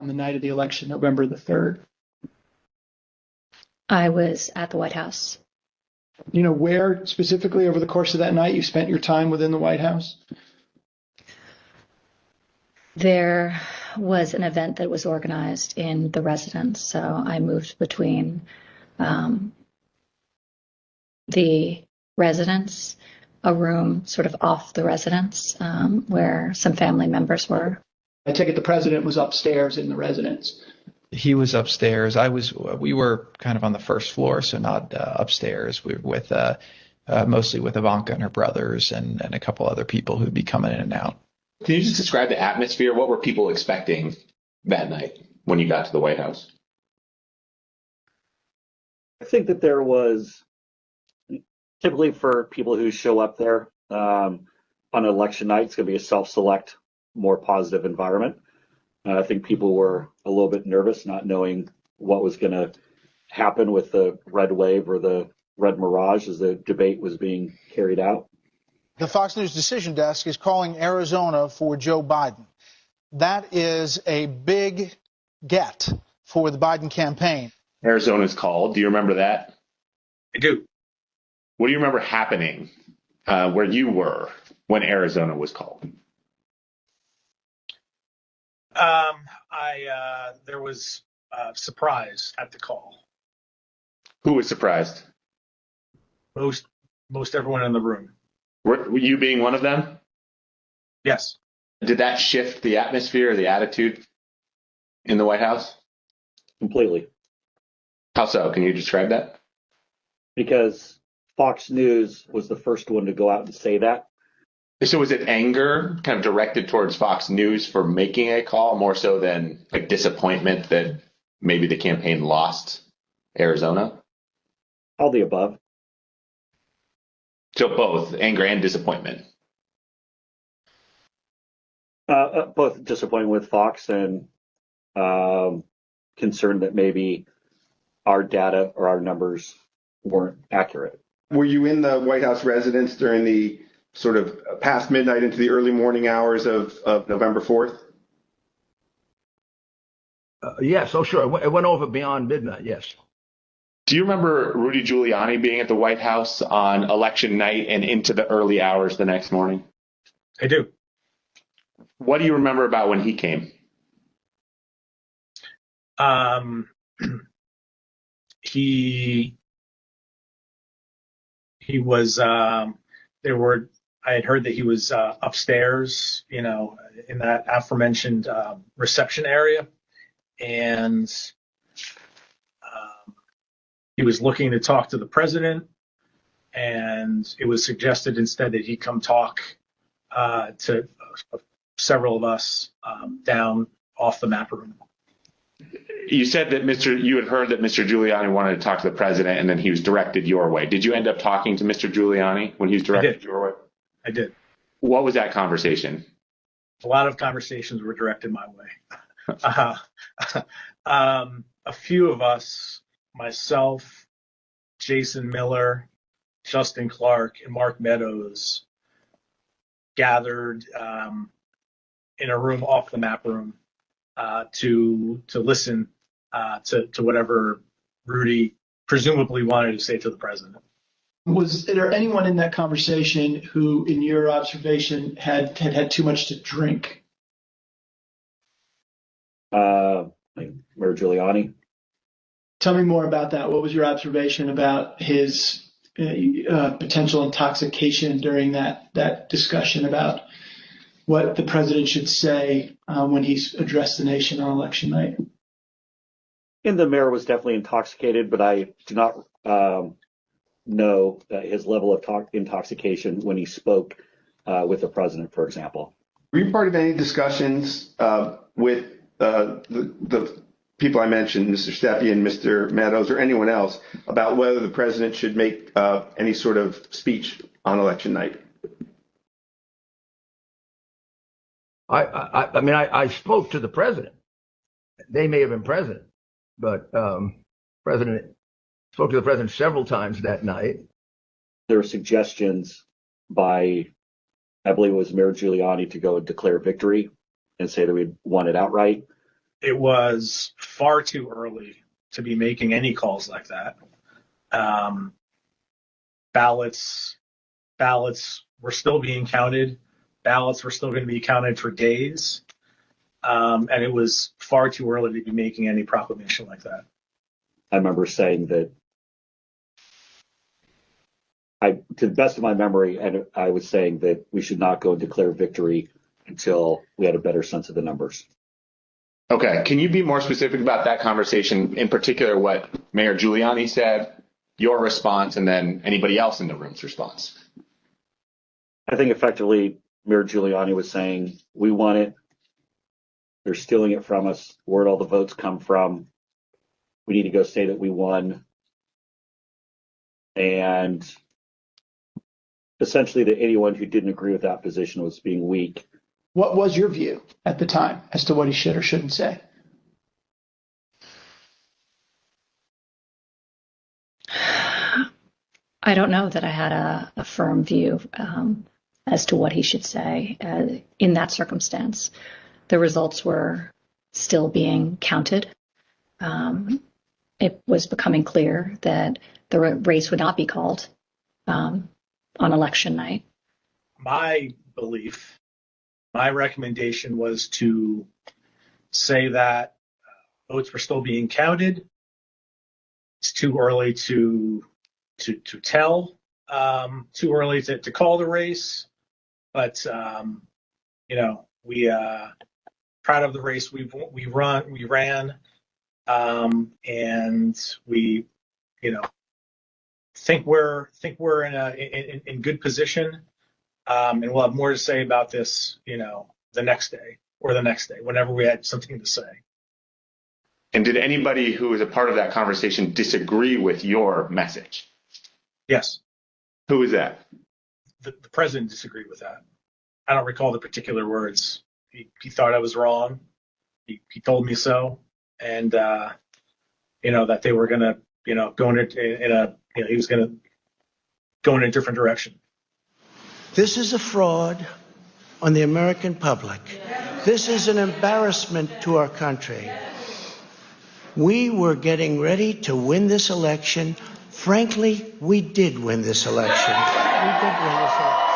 on the night of the election, November the 3rd? I was at the White House. You know where specifically over the course of that night you spent your time within the White House? There was an event that was organized in the residence, so I moved between the residence, a room sort of off the residence where some family members were. I take it the president was upstairs in the residence. He was upstairs. We were kind of on the first floor, so not upstairs. We were with mostly with Ivanka and her brothers and a couple other people who'd be coming in and out. Can you just describe the atmosphere? What were people expecting that night when you got to the White House? I think that there was, typically for people who show up there on election night, it's going to be a self-select, more positive environment. I think people were a little bit nervous, not knowing what was going to happen with the red wave or the red mirage as the debate was being carried out. The Fox News Decision Desk is calling Arizona for Joe Biden. That is a big get for the Biden campaign. Arizona's called. Do you remember that? I do. What do you remember happening where you were when Arizona was called? There was surprise at the call. Who was surprised? Most everyone in the room. Were you being one of them? Yes. Did that shift the atmosphere or the attitude in the White House? Completely. How so? Can you describe that? Because Fox News was the first one to go out and say that. So was it anger kind of directed towards Fox News for making a call more so than like disappointment that maybe the campaign lost Arizona? All the above. So both anger and disappointment. Both disappointed with Fox and concerned that maybe our data or our numbers weren't accurate. Were you in the White House residence during the sort of past midnight into the early morning hours of November 4th? Yes, oh sure. It went over beyond midnight, yes. Do you remember Rudy Giuliani being at the White House on election night and into the early hours the next morning? I do. What do you remember about when he came? He was I had heard that he was upstairs, in that aforementioned reception area, and he was looking to talk to the president, and it was suggested instead that he come talk to several of us down off the map room. You said that you had heard that Mr. Giuliani wanted to talk to the president, and then he was directed your way. Did you end up talking to Mr. Giuliani when he was directed your way? I did. What was that conversation? A lot of conversations were directed my way. A few of us, myself, Jason Miller, Justin Clark, and Mark Meadows, gathered in a room off the map room to listen to whatever Rudy presumably wanted to say to the president. Was there anyone in that conversation who, in your observation, had too much to drink? Like Mayor Giuliani. Tell me more about that. What was your observation about his potential intoxication during that discussion about what the president should say when he's addressed the nation on election night? And the mayor was definitely intoxicated, but I do not know his level of intoxication when he spoke with the president, for example. Were you part of any discussions with the people I mentioned, Mr. Stepien, Mr. Meadows, or anyone else, about whether the president should make any sort of speech on election night? I spoke to the president. They may have been present, but President spoke to the president several times that night. There were suggestions by, I believe it was Mayor Giuliani, to go and declare victory and say that we'd won it outright. it was far too early to be making any calls like that. Ballots were still being counted. Ballots were still going to be counted for days. And it was far too early to be making any proclamation like that. I remember saying that, to the best of my memory, and I was saying that we should not go and declare victory until we had a better sense of the numbers. Okay. Can you be more specific about that conversation, in particular what Mayor Giuliani said, your response, and then anybody else in the room's response? I think effectively Mayor Giuliani was saying, we want it. They're stealing it from us. Where'd all the votes come from? We need to go say that we won. And essentially that anyone who didn't agree with that position was being weak. What was your view at the time as to what he should or shouldn't say? I don't know that I had a firm view as to what he should say in that circumstance. The results were still being counted. It was becoming clear that the race would not be called on election night. My belief, my recommendation was to say that votes were still being counted. It's too early to tell, too early to call the race, but we proud of the race we ran, and we think we're in good position, and we'll have more to say about this the next day or the next day whenever we had something to say. And did anybody who was a part of that conversation disagree with your message? Yes. Who was that? The president disagreed with that. I don't recall the particular words. He thought I was wrong. He told me so, and that they were gonna go in he was gonna go in a different direction. This is a fraud on the American public. This is an embarrassment to our country. We were getting ready to win this election. Frankly, we did win this election. We did win this election.